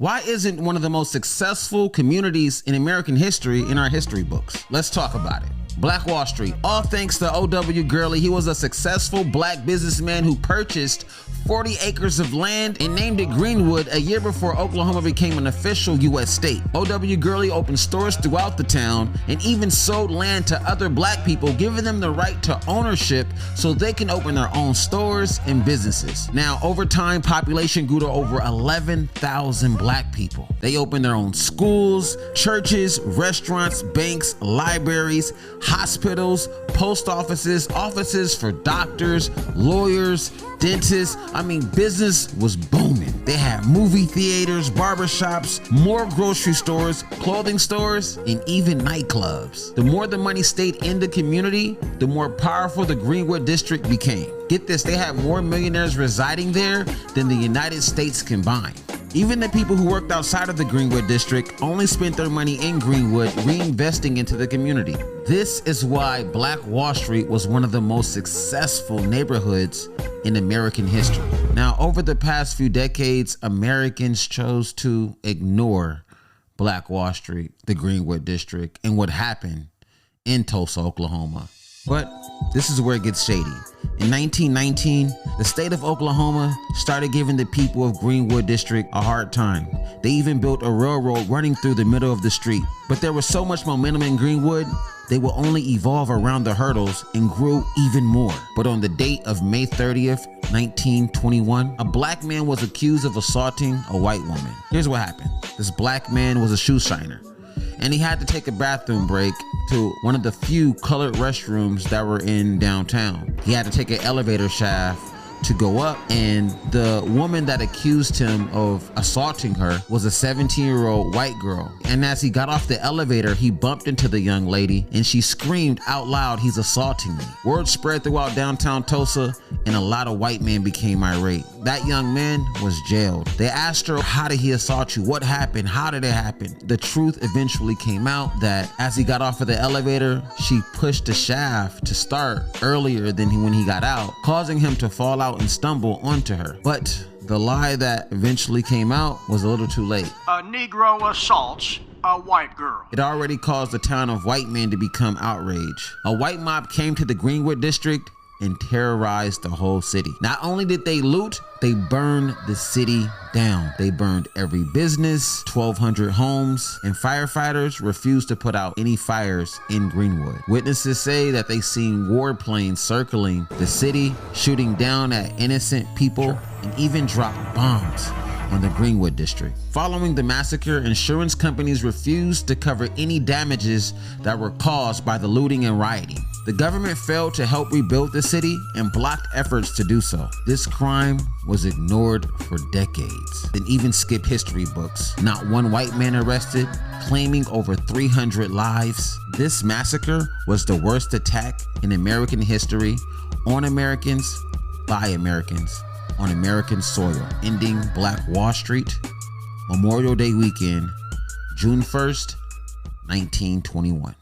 Why isn't one of the most successful communities in American history in our history books? Let's talk about it. Black Wall Street. All thanks to O.W. Gurley. He was a successful black businessman who purchased 40 acres of land and named it Greenwood a year before Oklahoma became an official U.S. state. O.W. Gurley opened stores throughout the town and even sold land to other black people, giving them the right to ownership so they can open their own stores and businesses. Now, over time, population grew to over 11,000 black people. They opened their own schools, churches, restaurants, banks, libraries, hospitals, post offices, offices for doctors, lawyers, dentists. Business was booming. They had movie theaters, barbershops, more grocery stores, clothing stores, and even nightclubs. The more the money stayed in the community, the more powerful the Greenwood district became. Get this, they had more millionaires residing there than the United States combined. Even the people who worked outside of the Greenwood district only spent their money in Greenwood, reinvesting into the community. This is why Black Wall Street was one of the most successful neighborhoods in American history. Now, over the past few decades, Americans chose to ignore Black Wall Street, the Greenwood district, and what happened in Tulsa, Oklahoma. But this is where it gets shady. In 1919, the state of Oklahoma started giving the people of Greenwood District a hard time. They even built a railroad running through the middle of the street. But there was so much momentum in Greenwood, they will only evolve around the hurdles and grew even more. But on the date of May 30th, 1921, a black man was accused of assaulting a white woman. Here's what happened. This black man was a shoe shiner, and he had to take a bathroom break to one of the few colored restrooms that were in downtown. He had to take an elevator shaft to go up, and the woman that accused him of assaulting her was a 17-year-old white girl. And as he got off the elevator, he bumped into the young lady and she screamed out loud, "He's assaulting me." Word spread throughout downtown Tulsa and a lot of white men became irate. That young man was jailed. They asked her, "How did he assault you? What happened? How did it happen?" The truth eventually came out that as he got off of the elevator, she pushed the shaft to start earlier than when he got out, causing him to fall out and stumble onto her. But the lie that eventually came out was a little too late. A Negro assaults a white girl. It already caused the town of white men to become outraged. A white mob came to the Greenwood district and terrorized the whole city. Not only did they loot, they burned the city down. They burned every business, 1,200 homes, and firefighters refused to put out any fires in Greenwood. Witnesses say that they seen warplanes circling the city, shooting down at innocent people, and even dropped bombs on the Greenwood district. Following the massacre, insurance companies refused to cover any damages that were caused by the looting and rioting. The government failed to help rebuild the city and blocked efforts to do so. This crime was ignored for decades and even skipped history books. Not one white man arrested, claiming over 300 lives. This massacre was the worst attack in American history on Americans by Americans on American soil, ending Black Wall Street, Memorial Day weekend, June 1st, 1921.